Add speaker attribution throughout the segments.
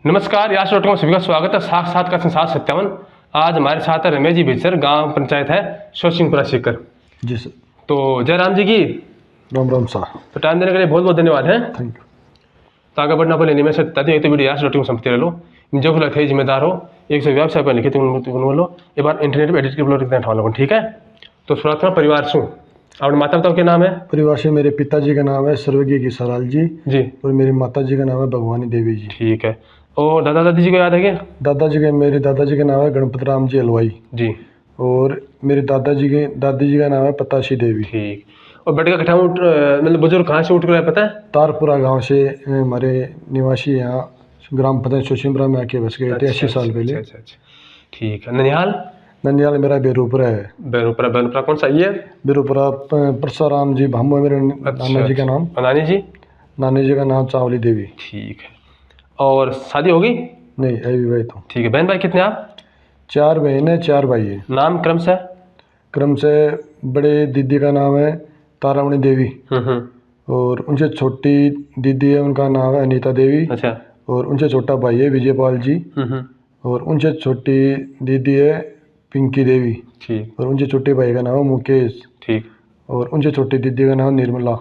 Speaker 1: नमस्कार, Yash dot com सभी का स्वागत है। साथ साथ का संसार 57। आज हमारे साथ है रमेश जी भिचर, गांव पंचायत है शोशिंगपुरा सीकर।
Speaker 2: जी सर।
Speaker 1: तो जयराम जी की
Speaker 2: राम राम सर।
Speaker 1: तो टाइम देने के लिए बहुत बहुत धन्यवाद है।
Speaker 2: Thank you.
Speaker 1: तो आगे बढ़ना पहले निमेश ताती तो वीडियो याश डॉट कॉम संपत्ति लो जो खुला थे जिम्मेदार हो एक सौ व्यवसाय पर लिखे बोलो एक बार इंटरनेट पर एडिट के बोलो ठा लोग, ठीक है। तो शुरुआत में परिवार शू और माता पिता के नाम है?
Speaker 2: परिवार से मेरे पिताजी का नाम है स्वर्गीय किशोरलाल जी
Speaker 1: जी।
Speaker 2: और मेरी माता जी का नाम है भगवानी देवी जी।
Speaker 1: ठीक है। और दादा दादी जी को याद है क्या?
Speaker 2: मेरे दादाजी का नाम है गणपत राम जी हलवाई
Speaker 1: जी।
Speaker 2: और मेरे दादी जी का नाम है पताशी देवी।
Speaker 1: ठीक। और बेटे का कठा मतलब बुजुर्ग कहाँ से उठ कर आए पता है?
Speaker 2: तारपुरा गांव से हमारे निवासी यहाँ ग्राम पंचायत शोशिंगपुरा में आके बस गए थे 80 साल पहले।
Speaker 1: अच्छा। ठीक है। ननिहाल?
Speaker 2: ननियाल मेरा बेरूपुरा है।
Speaker 1: बेरूपुरा कौन सा ये?
Speaker 2: बेरूपुरा परसाराम जी भामो है मेरे नाना जी का नाम।
Speaker 1: नानी जी?
Speaker 2: नानी जी का नाम चावली देवी।
Speaker 1: ठीक है। और शादी होगी?
Speaker 2: नहीं, अविवाहित हूँ।
Speaker 1: ठीक है। बहन भाई कितने आप?
Speaker 2: 4 बहन है 4 भाई है।
Speaker 1: नाम क्रम से?
Speaker 2: बड़े दीदी का नाम है तारामणि देवी और उनसे छोटी दीदी है उनका नाम है अनीता देवी।
Speaker 1: अच्छा।
Speaker 2: और उनसे छोटा भाई है विजयपाल जी और उनसे छोटी दीदी है पिंकी देवी।
Speaker 1: ठीक।
Speaker 2: और उनसे छोटे भाई का नाम है मुकेश।
Speaker 1: ठीक।
Speaker 2: और उनसे छोटी दीदी का नाम है निर्मला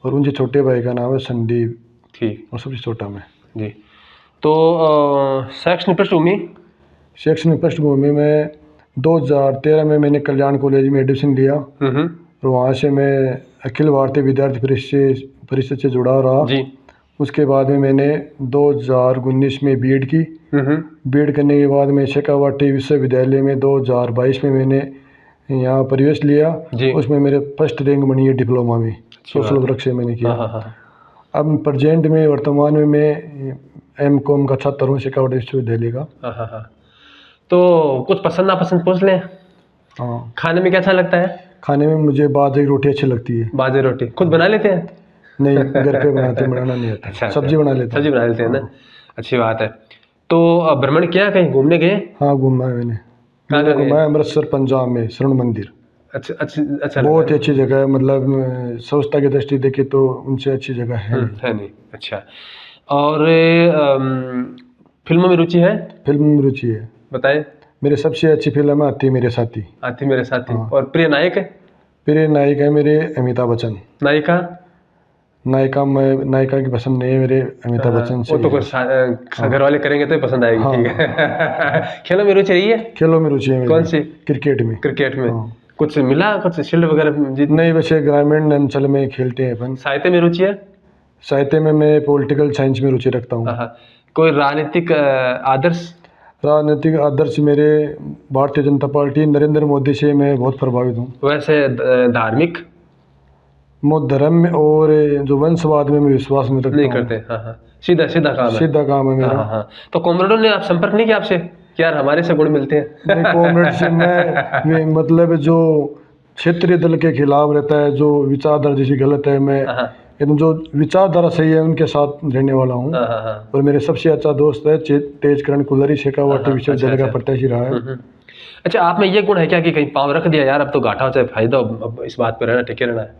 Speaker 2: और उनसे छोटे भाई का नाम है संदीप।
Speaker 1: ठीक।
Speaker 2: और सबसे छोटा मैं।
Speaker 1: जी। तो शैक्षणिक पृष्ठभूमि?
Speaker 2: शैक्षणिक पृष्ठभूमि में 2013 में मैंने कल्याण कॉलेज में एडमिशन लिया और वहाँ से मैं अखिल भारतीय विद्यार्थी परिषद से जुड़ा रहा
Speaker 1: जी।
Speaker 2: उसके बाद में मैंने 2019 में बीएड की। बीएड करने के बाद मैं शेखावाटी विश्वविद्यालय में 2022 में मैंने यहाँ प्रवेश लिया
Speaker 1: जी।
Speaker 2: उसमें मेरे फर्स्ट रैंक बनी है डिप्लोमा में सोशल वर्क से मैंने किया। अब प्रेजेंट में वर्तमान में मैं एमकॉम का छात्र हूँ शेखावाटी विश्वविद्यालय का।
Speaker 1: तो कुछ पसंद नापसंद पूछ लें।
Speaker 2: हाँ।
Speaker 1: खाने में क्या अच्छा लगता है?
Speaker 2: खाने में मुझे बाजरे की रोटी अच्छी लगती है।
Speaker 1: बाजरे रोटी खुद बना लेते हैं?
Speaker 2: नहीं, घर पे बनाते, बनाना नहीं आता।
Speaker 1: अच्छा।
Speaker 2: सब्जी बना लेते हैं।
Speaker 1: सब्जी बना लेते हैं ना। अच्छी बात है। तो भ्रमण किया, कहीं घूमने गए?
Speaker 2: हाँ, घूमा है मैंने घूमा है अमृतसर पंजाब में स्वर्ण मंदिर।
Speaker 1: अच्छा
Speaker 2: बहुत ही अच्छी जगह है, मतलब स्वच्छता की दृष्टि देखे तो उनसे अच्छी जगह है
Speaker 1: नहीं। अच्छा। और फिल्मों में रुचि है? फिल्म
Speaker 2: में रुचि है।
Speaker 1: बताए।
Speaker 2: मेरी सबसे अच्छी फिल्म है आती मेरे साथी।
Speaker 1: आती मेरे साथी।
Speaker 2: हाँ।
Speaker 1: और प्रिय नायक?
Speaker 2: प्रिय नायक है मेरे अमिताभ बच्चन। नायिका की पसंद नहीं है मेरे अमिताभ बच्चन से।
Speaker 1: वो तो कुछ घर वाले करेंगे तो पसंद आएगी।
Speaker 2: हाँ।
Speaker 1: ठीक है। खेलों में रुचि रही है? खेलों में रुचि है। कौन सी? क्रिकेट में। हाँ। कुछ मिला, कुछ शील्ड वगैरह जीत?
Speaker 2: नहीं, वैसे ग्रामीण अंचल में खेलते हैं अपन।
Speaker 1: साहित्य में रुचि है? साहित्य
Speaker 2: में मैं पॉलिटिकल साइंस में रुचि रखता हूँ।
Speaker 1: कोई राजनीतिक आदर्श? राजनीतिक
Speaker 2: आदर्श मेरे भारतीय जनता पार्टी नरेंद्र मोदी से मैं बहुत प्रभावित हूँ।
Speaker 1: वैसे धार्मिक?
Speaker 2: धर्म और जो वंशवाद में मैं विश्वास नहीं
Speaker 1: करते। हाँ। सीधा काम है मेरा। हाँ। तो कॉमरेडों ने आप संपर्क नहीं किया आपसे कि यार हमारे से गुण मिलते हैं?
Speaker 2: नहीं, कॉमरेड से मैं मतलब जो क्षेत्रीय दल के खिलाफ रहता है, जो विचारधारा जैसी गलत है, मैं एकदम जो विचारधारा सही है उनके साथ रहने वाला हूँ। और मेरे सबसे अच्छा दोस्त है तेजकरण कुलरी, शेखावाटी विश्वविद्यालय का प्रत्याशी रहा है।
Speaker 1: अच्छा, आप में ये गुण है क्या कि कहीं पाँव रख दिया यार अब तो घाटा हो चाहे फायदा हो, अब इस बात पे रहना, टिके रहना है?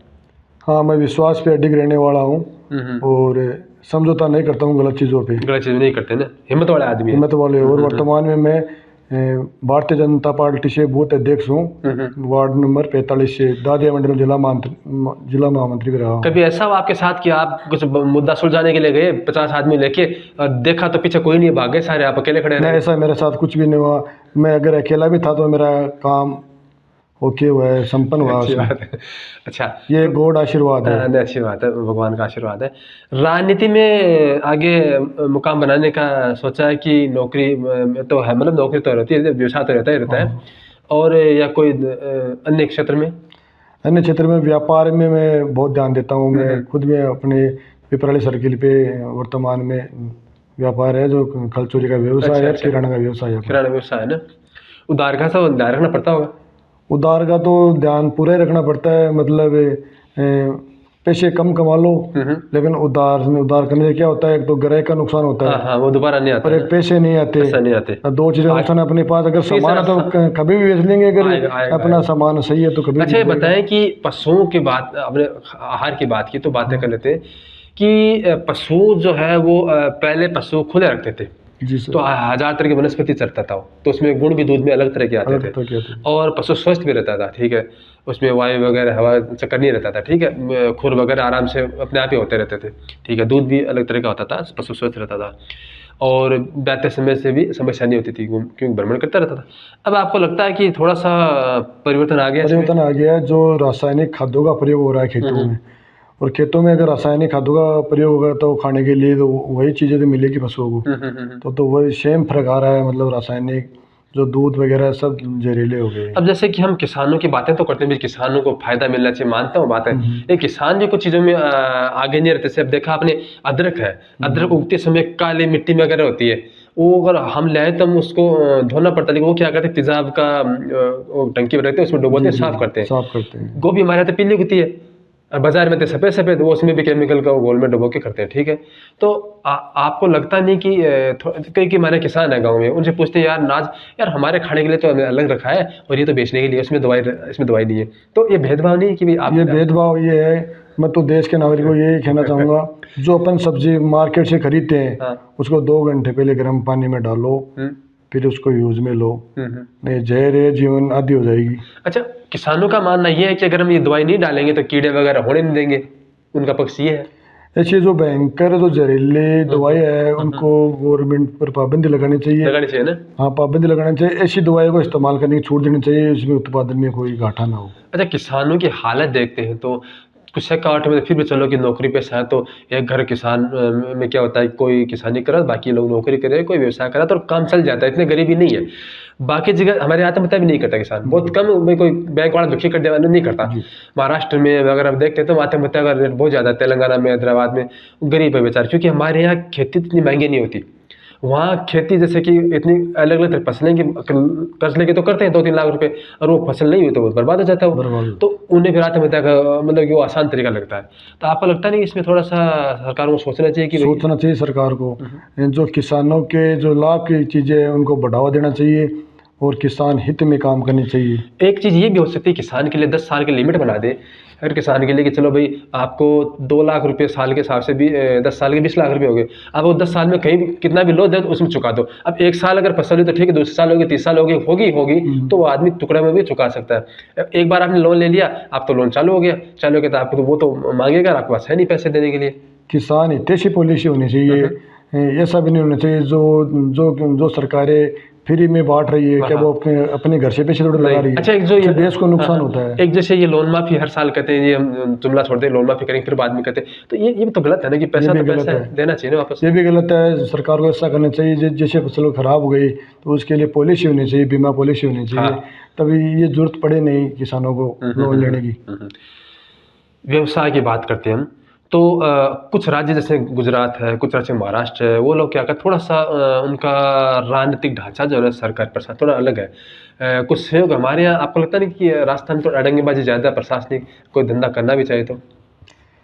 Speaker 2: हाँ, मैं विश्वास पे अडिग रहने वाला हूँ और समझौता नहीं करता हूँ गलत चीज़ों पे।
Speaker 1: गलत चीज़ नहीं करते ना, हिम्मत वाले आदमी,
Speaker 2: हिम्मत वाले। और वर्तमान में मैं भारतीय जनता पार्टी से बूथ अध्यक्ष हूँ, वार्ड नंबर 45 से दादिया मंडल जिला महामंत्री भी रहा हूँ।
Speaker 1: कभी ऐसा हुआ आपके साथ कि आप कुछ मुद्दा सुलझाने के लिए गए 50 आदमी लेके और देखा तो पीछे कोई नहीं, भागे सारे, आप अकेले खड़े रहे?
Speaker 2: नहीं, ऐसा मेरे साथ कुछ भी नहीं हुआ। मैं अगर अकेला भी था तो मेरा काम ओके हुआ है, संपन्न हुआ।
Speaker 1: अच्छी बात है। अच्छा,
Speaker 2: ये गॉड आशीर्वाद है।
Speaker 1: अच्छी बात है, भगवान का आशीर्वाद है। राजनीति में आगे मुकाम बनाने का सोचा है कि नौकरी तो है, मतलब नौकरी तो रहती है, व्यवसाय तो रहता है और या कोई अन्य क्षेत्र में? अन्य क्षेत्र में
Speaker 2: व्यापार में मैं बहुत ध्यान देता हूँ। मैं खुद में अपने पिपराली सर्किल पे वर्तमान में व्यापार है जो खलचोरी का व्यवसाय है, किराना का व्यवसाय है।
Speaker 1: किराना व्यवसाय है ना। उधार का तो ध्यान रखना पड़ता होगा?
Speaker 2: उधार का तो ध्यान पूरा ही रखना पड़ता है, मतलब पैसे कम कमा लो लेकिन उधार करने से क्या होता है, एक तो ग्राहक का नुकसान होता है।
Speaker 1: हाँ, वो दोबारा नहीं आता,
Speaker 2: और एक पैसे नहीं आते। दो चीजें नुकसान अपने पास, अगर सामान है तो कभी भी बेच लेंगे, अगर अपना सामान सही है तो कभी।
Speaker 1: अच्छा, ये बताएं कि पशुओं की बात, अपने आहार की बात की तो बातें कर लेते हैं कि पशु जो है वो पहले पशु खुले रखते थे,
Speaker 2: जी सर।
Speaker 1: तो 1000 तरह की वनस्पति चरता था वो, तो उसमें गुण भी दूध में अलग तरह के आते
Speaker 2: अलग
Speaker 1: थे,
Speaker 2: तरह के आते थे।
Speaker 1: और पशु स्वस्थ भी रहता था, ठीक है, उसमें वायु वगैरह हवा चक्कर नहीं रहता था, ठीक है, खुर वगैरह आराम से अपने आप ही होते रहते थे, ठीक है, दूध भी अलग तरह का होता था, पशु स्वस्थ रहता था, और बैठते समय से भी समस्या नहीं होती थी, क्योंकि भ्रमण करता रहता था। अब आपको लगता है कि थोड़ा सा परिवर्तन आ गया इसमें?
Speaker 2: परिवर्तन आ गया है, जो रासायनिक खाद्यों का प्रयोग हो रहा है खेतों में, और खेतों में अगर रासायनिक खाद्यों का प्रयोग होगा तो खाने के लिए तो वही चीज़ें तो मिलेगी पशुओं को, तो वही सेम फर्क आ रहा है, मतलब रासायनिक जो दूध वगैरह सब जहरीले हो गए।
Speaker 1: अब जैसे कि हम किसानों की बातें तो करते हैं, किसानों को फायदा मिलना चाहिए, मानता हूँ बात है, लेकिन किसान भी कुछ चीज़ों में आगे नहीं रहते। जैसे अब देखा आपने, अदरक है, अदरक उगते समय काली मिट्टी में अगर होती है, वो अगर हम ले आए तो हम उसको धोना पड़ता है, लेकिन वो क्या करते हैं, तेजाब का वो टंकी में रखते हैं, उसमें डुबोते हैं, साफ करते हैं।
Speaker 2: साफ करते हैं।
Speaker 1: गोभी हमारे यहाँ तो पीली होती है, और बाजार में तो सफ़ेद सफ़ेद, वो उसमें भी केमिकल का घोल में डुबो के करते हैं, ठीक है। तो आपको लगता नहीं कि कई हमारे किसान है गांव में, उनसे पूछते हैं, यार नाज, यार हमारे खाने के लिए तो हमने अलग रखा है, और ये तो बेचने के लिए, इसमें दवाई नहीं है, तो ये भेदभाव नहीं है कि भाई आप?
Speaker 2: ये भेदभाव ये है, मैं तो देश के नागरिक को यही कहना चाहूँगा, जो अपन सब्जी मार्केट से खरीदते हैं उसको 2 घंटे पहले गर्म पानी में डालो, फिर उसको यूज में लो, नहीं जहर है, जीवन आदि हो जाएगी।
Speaker 1: अच्छा, किसानों का मानना ये है कि अगर हम ये दवाई नहीं डालेंगे तो कीड़े वगैरह होने नहीं देंगे, उनका पक्ष ये है।
Speaker 2: ऐसी जो भयंकर जो जहरीली दवाई है उनको गवर्नमेंट पर पाबंदी लगानी चाहिए
Speaker 1: ना।
Speaker 2: हाँ, पाबंदी लगानी चाहिए, ऐसी दवाई को इस्तेमाल करने की छूट देनी चाहिए, इसमें उत्पादन में कोई घाटा ना हो।
Speaker 1: अच्छा, किसानों की हालत देखते हैं तो कुछ शक में फिर भी चलो कि नौकरी पेशा है, तो एक घर किसान में क्या होता है, कोई किसानी करा, बाकी लोग नौकरी करे, कोई व्यवसाय करा, तो काम चल जाता है, इतनी गरीबी नहीं है। बाकी जगह हमारे आत्महत्या भी नहीं करता किसान, बहुत कम, भाई कोई बैंक वाला दुखी कर दे नहीं करता। महाराष्ट्र में अगर आप देखते हैं तो आत्महत्या का रेट बहुत ज़्यादा, तेलंगाना में, हैदराबाद में गरीब है बेचारे, क्योंकि हमारे यहाँ खेती इतनी महंगी नहीं होती। वहाँ खेती जैसे कि इतनी अलग अलग फसलें की कर्ज लेके तो करते हैं 2-3 लाख रुपए, और वो फसल नहीं हुई तो वो बर्बाद हो जाता है, तो उन्हें फिर आत्महत्या का मतलब कि वो आसान तरीका लगता है। तो आपको लगता नहीं इसमें थोड़ा सा सरकार को सोचना चाहिए कि
Speaker 2: सोचना चाहिए सरकार को, जो किसानों के जो लाभ की चीज़ें हैं उनको बढ़ावा देना चाहिए, और किसान हित में काम करनी चाहिए।
Speaker 1: एक चीज़ ये भी हो सकती है, किसान के लिए 10 साल की लिमिट बना दे हर किसान के लिए, कि चलो भाई आपको 2 लाख रुपए साल के हिसाब से भी 10 साल के 20 लाख रुपए हो गए, आप वो 10 साल में कहीं भी कितना भी लो दे तो उसमें चुका दो। अब 1 साल अगर फसल हुई तो ठीक है, दूसरे साल होगी, 30 साल होगी, तो वो आदमी टुकड़े में भी चुका सकता है। एक बार आपने लोन ले लिया, आप तो लोन चालू हो गया तो आपको तो वो तो मांगेगा, आपके पास है नहीं पैसे देने के लिए।
Speaker 2: किसान हितैषी पॉलिसी होनी चाहिए, ऐसा भी नहीं होना चाहिए जो सरकारें फ्री में बांट रही है, क्या वो अपने घर से पैसे थोड़ा लगा रही है।
Speaker 1: अच्छा, एक जो ये
Speaker 2: देश को नुकसान होता है।
Speaker 1: एक जैसे ये लोन माफी हर साल कहते हैं, ये हम जुमला छोड़ दें, लोन माफी करेंगे, फिर बाद में कहते हैं, तो ये भी तो गलत है ना, कि पैसा तो पैसा देना चाहिए ना वापस।
Speaker 2: ये भी गलत है, सरकार को ऐसा करना चाहिए, जैसे फसल खराब हो गई तो उसके लिए पॉलिसी होनी चाहिए, बीमा पॉलिसी होनी चाहिए, तभी ये जरूरत पड़े नहीं किसानों को लोन लेने की।
Speaker 1: व्यवसाय की बात करते हैं हम, तो कुछ राज्य जैसे गुजरात है, कुछ राज्य महाराष्ट्र है, वो लोग क्या करते, थोड़ा सा उनका राजनीतिक ढांचा जो है सरकार प्रशासन थोड़ा अलग है, कुछ सहयोग। हमारे यहाँ आपको लगता नहीं कि राजस्थान में तो अड़ंगेबाजी ज़्यादा, प्रशासनिक कोई धंधा करना भी चाहिए तो,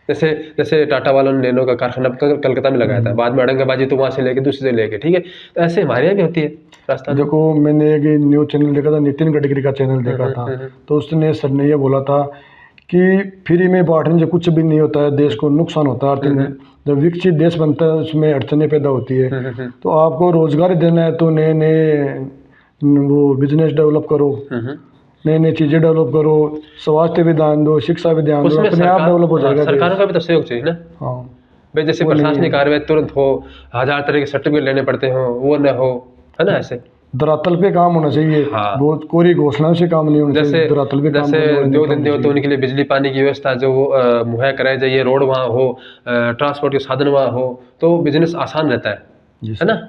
Speaker 1: जैसे टाटा वालों ने नैनो का कारखाना कलकत्ता में लगाया था, बाद में अड़ंगेबाजी तो वहाँ से लेके दूसरी से लेके, ठीक है, तो ऐसे हमारे यहाँ भी होती है राजस्थान।
Speaker 2: देखो, मैंने एक न्यूज़ चैनल देखा था, नितिन गडकरी का चैनल देखा था, तो उसने सर ने ये बोला था कि फ्री में बांटने से कुछ भी नहीं होता है, देश को नुकसान होता है। जब विकसित देश बनता है उसमें अड़चने पैदा होती है, तो आपको रोजगार देना है तो नए नए वो बिजनेस डेवलप करो, नई नई चीज़ें डेवलप करो, स्वास्थ्य भी ध्यान दो, शिक्षा भी ध्यान दो, अपने आप डेवलप हो जाएगा।
Speaker 1: सरकारों का भी तो सहयोग चाहिए ना।
Speaker 2: हाँ
Speaker 1: भाई, जैसे प्रशासनिक कार्रवाई तुरंत हो, 1000 तरह के सर्टिफिकेट लेने पड़ते हो, वो न हो, है ना, ऐसे
Speaker 2: धरातल पे काम होना चाहिए। बहुत कोरी घोषणाओं से काम नहीं होना चाहिए, धरातल पे काम।
Speaker 1: जैसे 2 दिन दे तो उनके लिए बिजली पानी की व्यवस्था जो मुहैया कराई जाइए, रोड वहाँ हो, ट्रांसपोर्ट के साधन वहाँ हो, तो बिजनेस आसान रहता है ना।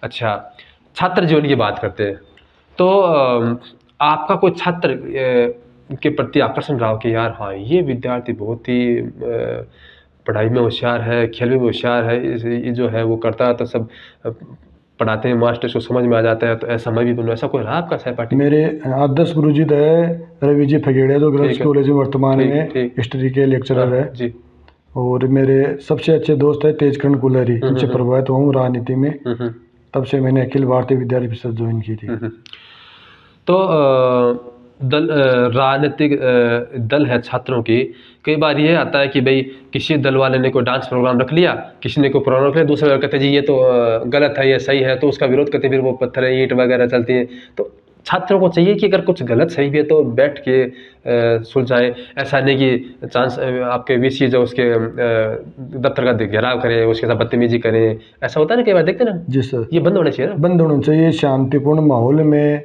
Speaker 1: अच्छा, छात्र जीवन की बात करते हैं, तो आपका कोई छात्र के प्रति आकर्षण रहा हो कि यार हाँ, ये विद्यार्थी बहुत ही पढ़ाई में होशियार है, खेल में होशियार है, ये जो है वो करता है तो सब पढ़ाते हैं, मास्टर को समझ में आ जाता है, तो ऐसा मैं भी बनूँ, ऐसा कोई रहा आपका सहपाठी?
Speaker 2: मेरे आदर्श गुरुजी तो है रवि जी फगेड़िया, जो गर्ल्स कॉलेज में वर्तमान में हिस्ट्री के लेक्चरर है जी। और मेरे सबसे अच्छे दोस्त है तेजकरण कुलहरी, जिनसे प्रभावित हूँ राजनीति में, तब से मैंने अखिल भारतीय विद्यार्थी परिषद ज्वाइन की थी।
Speaker 1: तो राजनीतिक दल है छात्रों की, कई बार ये आता है कि भाई किसी दल वाले ने कोई डांस प्रोग्राम रख लिया, किसी ने कोई प्रोग्राम रख लिया, दूसरे वाले कहते हैं जी ये तो गलत है, ये सही है, तो उसका विरोध करते, फिर वो पत्थर ईंट वगैरह चलती है। तो छात्रों को चाहिए कि अगर कुछ गलत सही भी है तो बैठ के सुलझाएं। ऐसा नहीं कि चांस आपके वीसी जो उसके दफ्तर का घेराव करें, उसके साथ बदतमीजी करें, ऐसा होता है ना कई बार, देखते ना।
Speaker 2: जी सर,
Speaker 1: ये बंद होना चाहिए ना।
Speaker 2: बंद होना चाहिए। शांतिपूर्ण माहौल में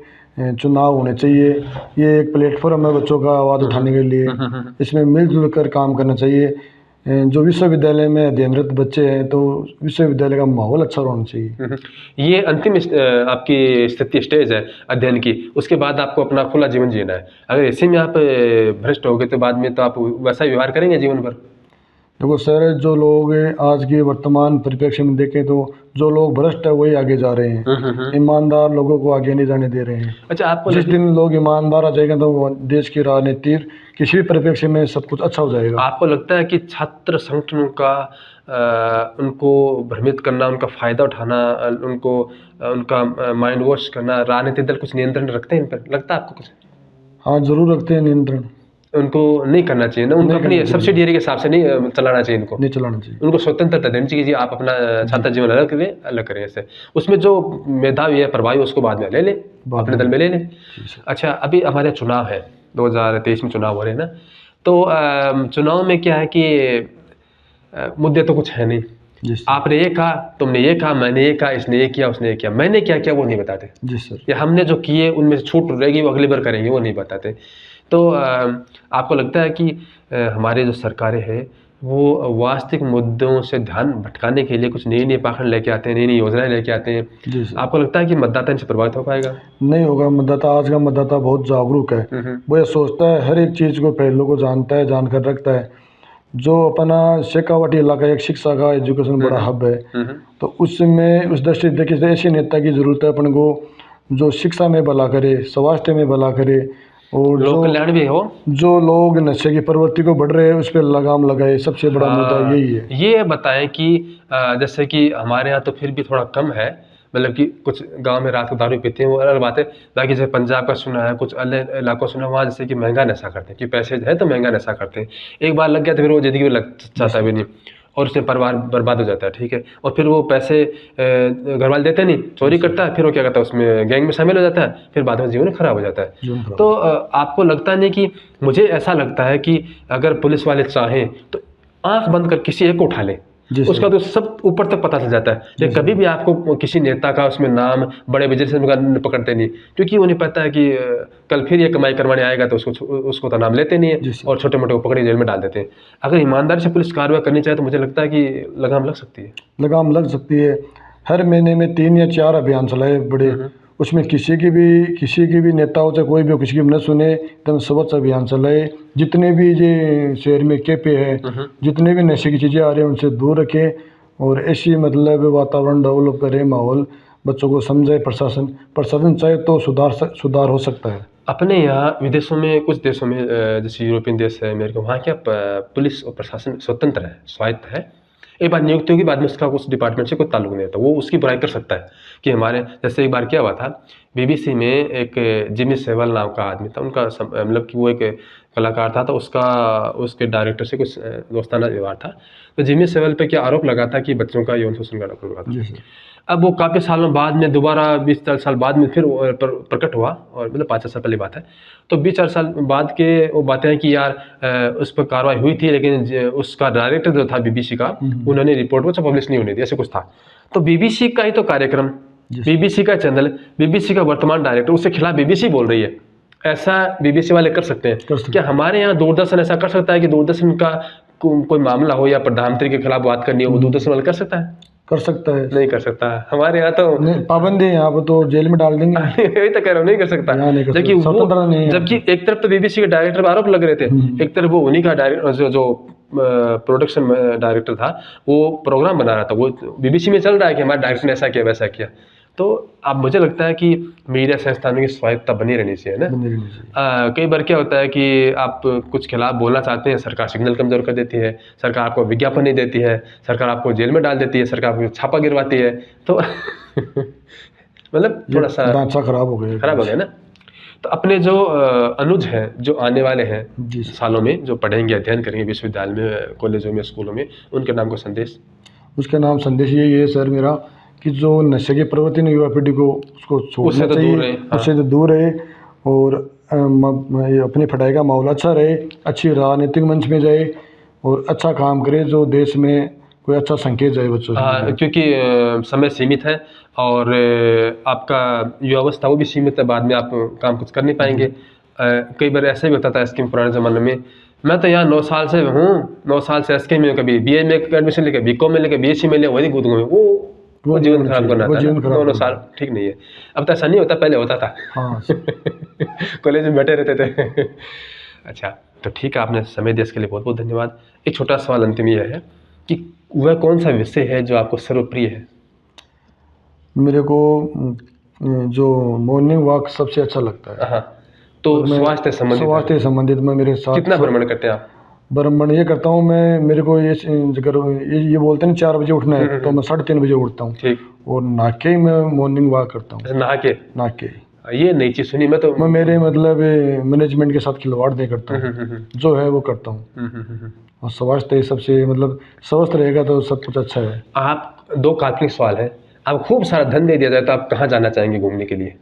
Speaker 2: चुनाव होने चाहिए। ये एक प्लेटफॉर्म है बच्चों का आवाज़ उठाने के लिए। इसमें मिलजुल कर काम करना चाहिए। जो विश्वविद्यालय में अध्ययनरत बच्चे हैं तो विश्वविद्यालय का माहौल अच्छा होना चाहिए।
Speaker 1: ये अंतिम आपकी स्थिति स्टेज है अध्ययन की, उसके बाद आपको अपना खुला जीवन जीना है। अगर इसी में आप भ्रष्ट हो गए तो बाद में तो आप वैसा ही व्यवहार करेंगे जीवन भर।
Speaker 2: देखो सर, जो लोग आज के वर्तमान परिप्रेक्ष्य में देखें तो जो लोग भ्रष्ट है वही आगे जा रहे हैं। ईमानदार लोगों को आगे नहीं जाने दे रहे हैं।
Speaker 1: अच्छा, आपको
Speaker 2: जिस दिन लोग ईमानदार आ जाएगा तो देश की राजनीति किसी भी परिप्रेक्ष्य में सब कुछ अच्छा हो जाएगा।
Speaker 1: आपको लगता है कि छात्र संगठनों का उनको भ्रमित करना, उनका फ़ायदा उठाना, उनको उनका माइंड वॉश करना, राजनीतिक दल कुछ नियंत्रण रखते हैं इन पर, लगता है आपको कुछ?
Speaker 2: हाँ, जरूर रखते हैं नियंत्रण।
Speaker 1: उनको नहीं करना चाहिए ना, उनको अपनी सब्सिडियरी के हिसाब से नहीं चलाना चाहिए, इनको
Speaker 2: नहीं चलाना चाहिए।
Speaker 1: उनको स्वतंत्रता देनी चाहिए कि आप अपना छात्र जीवन अलग करें ऐसे। उसमें जो मेधावी है, प्रभावी, उसको बाद में ले लें, अपने दल में ले लें। अच्छा, अभी हमारे चुनाव है, 2023 में चुनाव हो रहे हैं ना, तो चुनाव में क्या है कि मुद्दे तो कुछ है नहीं। आपने ये कहा, तुमने ये कहा, मैंने ये कहा, इसने ये किया, उसने ये किया, मैंने क्या किया वो नहीं बताते।
Speaker 2: जी सर।
Speaker 1: या हमने जो किए उनमें से छूट रहेगी वो अगली बार करेंगे, वो नहीं बताते। तो आपको लगता है कि हमारे जो सरकारें हैं वो वास्तविक मुद्दों से ध्यान भटकाने के लिए कुछ नई पाखंड लेके आते हैं, नई योजनाएं लेके आते हैं?
Speaker 2: जी सर।
Speaker 1: आपको लगता है कि मतदाता इनसे प्रभावित हो पाएगा?
Speaker 2: नहीं होगा। मतदाता, आज का मतदाता बहुत जागरूक है। वो ये सोचता है, हर एक चीज़ को, पहलू को जानता है, जानकर रखता है। जो अपना शेखावाटी इलाका एक शिक्षा का, एजुकेशन बड़ा हब है, तो उसमें उस दृष्टि देखिए तो ऐसे नेता की जरूरत है अपन को जो शिक्षा में भला करे, स्वास्थ्य में भला करे, और
Speaker 1: लोक कल्याण भी हो। जो
Speaker 2: लोग नशे की प्रवृत्ति को बढ़ रहे हैं उस पर लगाम लगाए। सबसे बड़ा मुद्दा यही है।
Speaker 1: ये बताएं कि जैसे कि हमारे यहाँ तो फिर भी थोड़ा कम है, मतलब कि कुछ गांव में रात को दारू पीते हैं, वो अलग बात है। बाकी जैसे पंजाब का सुना है, कुछ अलग इलाकों सुना है, वहाँ जैसे कि महंगा नशा करते हैं, कि पैसे है तो महंगा नशा करते हैं। एक बार लग गया तो फिर वो ज़िंदगी में लग जाता भी नहीं, और उससे परिवार बर्बाद हो जाता है। ठीक है, और फिर वो पैसे घर वाले देते नहीं, चोरी करता है, फिर वो क्या करता है, उसमें गैंग में शामिल हो जाता है, फिर बाद में जीवन खराब हो जाता है। तो आपको लगता नहीं कि, मुझे ऐसा लगता है कि अगर पुलिस वाले चाहें तो आँख बंद कर किसी एक को उठा ले, उसका तो सब ऊपर तक पता चल जाता है। लेकिन कभी भी आपको किसी नेता का उसमें नाम, बड़े बिजनेसमैन पकड़ते नहीं, क्योंकि उन्हें पता है कि कल फिर ये कमाई करवाने आएगा, तो उसको तो नाम लेते नहीं है, और छोटे मोटे को पकड़े जेल में डाल देते हैं। अगर ईमानदारी से पुलिस कार्रवाई करनी चाहे तो मुझे लगता है कि लगाम लग सकती है।
Speaker 2: लगाम लग सकती है। हर महीने में 3 या 4 अभियान चलाए बड़े, उसमें किसी की भी नेता हो, चाहे कोई भी हो, किसी की भी न सुने, एकदम स्वच्छ अभियान चलाए। जितने भी ये शहर में कैफे है, जितने भी नशे की चीज़ें आ रही हैं उनसे दूर रखें, और ऐसी मतलब वातावरण डेवलप करें, माहौल, बच्चों को समझाए। प्रशासन चाहे तो सुधार हो सकता है।
Speaker 1: अपने यहाँ विदेशों में, कुछ देशों में जैसे यूरोपियन देश है, अमेरिका, वहाँ क्या पुलिस और प्रशासन स्वतंत्र है, स्वायत्त है। एक बार नियुक्ति होगी, बाद में उसका उस डिपार्टमेंट से कोई ताल्लुक नहीं होता, वो उसकी बुराई कर सकता है। कि हमारे जैसे एक बार क्या हुआ था, बीबीसी में एक जिमी सेवल नाम का आदमी था, उनका मतलब कि वो एक कलाकार था, तो उसके डायरेक्टर से कुछ दोस्ताना व्यवहार था। तो जिमी सेवल पे क्या आरोप लगा था कि बच्चों का यौन शोषण का आरोप लगा था। अब वो काफ़ी सालों बाद में दोबारा 20-4 साल बाद में फिर प्रकट हुआ, और मतलब 5 साल पहले बात है। तो 20-4 साल बाद के वो बातें हैं कि यार उस पर कार्रवाई हुई थी, लेकिन उसका डायरेक्टर जो था बीबीसी का, उन्होंने रिपोर्ट को पब्लिश नहीं होने दी, ऐसे कुछ था। तो बीबीसी का ही तो कार्यक्रम, बीबीसी का चैनल, बीबीसी का वर्तमान डायरेक्टर, उसके खिलाफ बीबीसी बोल रही है। ऐसा बीबीसी वाले कर सकते हैं? क्या हमारे यहाँ दूरदर्शन ऐसा कर सकता है कि दूरदर्शन का कोई मामला हो या प्रधानमंत्री के खिलाफ बात करनी हो, वो दूरदर्शन वाले कर सकता है?
Speaker 2: कर सकता है?
Speaker 1: नहीं कर सकता। हमारे यहाँ तो
Speaker 2: पाबंदी है, यहाँ पर तो जेल में डाल देंगे।
Speaker 1: यही तो कह रहा हूँ, नहीं कर सकता। जबकि एक तरफ तो बीबीसी के डायरेक्टर पर आरोप लग रहे थे, एक तरफ वो उन्हीं का डायरेक्टर जो प्रोडक्शन डायरेक्टर था, वो प्रोग्राम बना रहा था, वो बीबीसी में चल रहा है कि हमारे डायरेक्टर ने ऐसा किया, वैसा किया। तो अब मुझे लगता है कि मीडिया संस्थानों की स्वायत्तता बनी रहनी चाहिए ना। कई बार क्या होता है कि आप कुछ खिलाफ बोलना चाहते हैं, सरकार सिग्नल कमज़ोर कर देती है, सरकार आपको विज्ञापन नहीं देती है, सरकार आपको जेल में डाल देती है, सरकार आपको छापा गिरवाती है। तो मतलब थोड़ा सा
Speaker 2: ढांचा खराब हो गया
Speaker 1: ना। तो अपने जो अनुज हैं, जो आने वाले हैं
Speaker 2: जी सर।
Speaker 1: सालों में, जो पढ़ेंगे, अध्ययन करेंगे विश्वविद्यालय में, कॉलेजों में, स्कूलों में, उनके नाम को संदेश?
Speaker 2: उसका नाम संदेश यही है सर मेरा कि जो नशे की प्रवृत्ति ने युवा पीढ़ी को उसको
Speaker 1: उससे
Speaker 2: छोड़ना
Speaker 1: तो दूर रहे,
Speaker 2: चाहिए,
Speaker 1: हाँ।
Speaker 2: उससे तो दूर रहे, और अपनी पढ़ाई का माहौल अच्छा रहे, अच्छी राजनीतिक मंच में जाए और अच्छा काम करे, जो देश में कोई अच्छा संकेत जाए बच्चों से।
Speaker 1: हाँ, क्योंकि समय सीमित है और आपका युवावस्था वो भी सीमित है, बाद में आप काम कुछ कर नहीं पाएंगे। कई बार ऐसा भी होता था स्कीम पुराने ज़माने में, मैं तो यहाँ 9 साल से हूँ, 9 साल से एसके में, कभी बीए में एडमिशन लेके, बीकॉम में लेके, बीएससी में ले, वही कूद गए, वो जीवन खराब करना था ना, 9 साल ठीक नहीं है। अब तो ऐसा नहीं होता, पहले होता था।
Speaker 2: हाँ
Speaker 1: कॉलेज में बैठे रहते थे। अच्छा, तो ठीक है, आपने समय दिया इसके लिए बहुत बहुत धन्यवाद। एक छोटा सवाल अंतिम यह है कि वह कौन सा विषय है जो आपको सर्वप्रिय है?
Speaker 2: मेरे को जो मॉर्निंग वॉक सबसे अच्छा लगता है।
Speaker 1: हाँ, तो स्वास्थ्य
Speaker 2: संबंधित मैं मेरे साथ
Speaker 1: कितना भ्रमण करते हैं आप?
Speaker 2: भ्रमण ये करता हूँ मैं, मेरे को ये बोलते हैं 4 बजे उठना है, तो मैं 3:30 बजे उठता हूँ।
Speaker 1: ठीक।
Speaker 2: और नहा के मैं मॉर्निंग वॉक करता हूँ।
Speaker 1: नहा के? ये नई चीज़ सुनी मैं तो।
Speaker 2: मैं मेरे मतलब मैनेजमेंट के साथ खिलवाड़ नहीं करता हूँ, जो है वो करता हूँ। और स्वास्थ्य सबसे मतलब स्वस्थ रहेगा तो सब कुछ अच्छा है।
Speaker 1: आप 2 काल्पनिक सवाल है, आप खूब सारा धन दे दिया जाए तो आप कहाँ जाना चाहेंगे घूमने के लिए?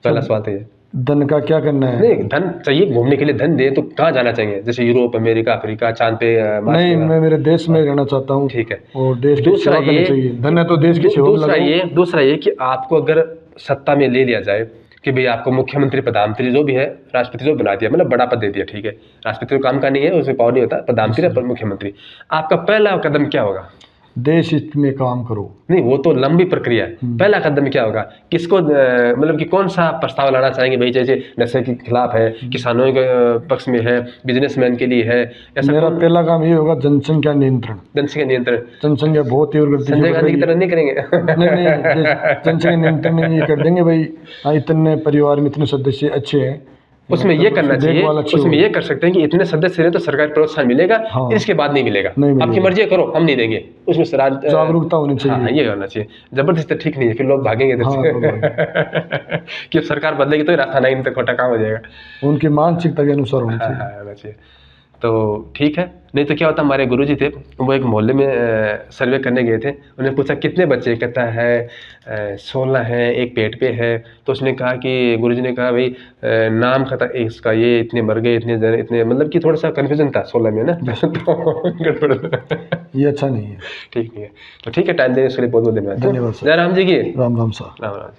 Speaker 1: पहला सवाल तो ये।
Speaker 2: धन का क्या करना है?
Speaker 1: नहीं, धन चाहिए घूमने के लिए, धन दे तो कहाँ जाना चाहेंगे? जैसे यूरोप, अमेरिका, अफ्रीका, चांद पे, मार्स
Speaker 2: नहीं,
Speaker 1: पे?
Speaker 2: मैं मेरे देश में रहना चाहता हूँ।
Speaker 1: ठीक है।
Speaker 2: और देश की सेवा करनी चाहिए। धन है तो देश की सेवा में लगाऊं।
Speaker 1: दूसरा ये कि आपको अगर सत्ता में ले लिया जाए कि भाई आपको मुख्यमंत्री, प्रधानमंत्री जो भी है, राष्ट्रपति जो बना दिया, मतलब बड़ा पद दे दिया, ठीक है, राष्ट्रपति को काम का नहीं है, उसमें पावर नहीं होता, प्रधानमंत्री पर मुख्यमंत्री, आपका पहला कदम क्या होगा?
Speaker 2: देश हित में काम करो।
Speaker 1: नहीं, वो तो लंबी प्रक्रिया है। पहला कदम क्या होगा? किसको मतलब कि कौन सा प्रस्ताव लाना चाहेंगे? भाई जैसे नशे के खिलाफ है, किसानों के पक्ष में है, बिजनेसमैन के लिए है, ऐसा
Speaker 2: मेरा पहला काम ये होगा जनसंख्या नियंत्रण। जनसंख्या बहुत ही
Speaker 1: संजय गांधी की तरह नहीं करेंगे?
Speaker 2: नहीं, जनसंख्या नियंत्रण में ये कर देंगे भाई, इतने परिवार में इतने सदस्य अच्छे हैं,
Speaker 1: उसमें ये करना चाहिए, उसमें ये कर सकते हैं कि इतने सदस्य रहे तो सरकारी प्रोत्साहन मिलेगा। हाँ। इसके बाद नहीं मिलेगा, आपकी मर्जी करो, हम नहीं देंगे। उसमें
Speaker 2: जागरूकता होनी चाहिए।
Speaker 1: हाँ, ये होना चाहिए। जबरदस्ती ठीक नहीं है, फिर लोग भागेंगे इधर से। कि सरकार बदलेगी तो रास्ता नहीं तो खोटा काम हो जाएगा।
Speaker 2: उनकी मानसिकता के अनुसार होना
Speaker 1: चाहिए। तो ठीक है, नहीं तो क्या होता, हमारे गुरुजी थे, वो एक मोहल्ले में सर्वे करने गए थे, उन्हें पूछा कितने बच्चे? कहता है 16 हैं, एक पेट पे है। तो उसने कहा कि गुरुजी ने कहा भाई नाम खता इसका, ये इतने मर गए, इतने मतलब कि थोड़ा सा कन्फ्यूजन था 16 में ना। तो
Speaker 2: ये अच्छा नहीं है,
Speaker 1: ठीक नहीं है। तो ठीक है, टाइम देने के लिए बहुत बहुत धन्यवाद।
Speaker 2: धन्यवाद।
Speaker 1: जय राम जी की।
Speaker 2: राम राम साहब।
Speaker 1: राम राम।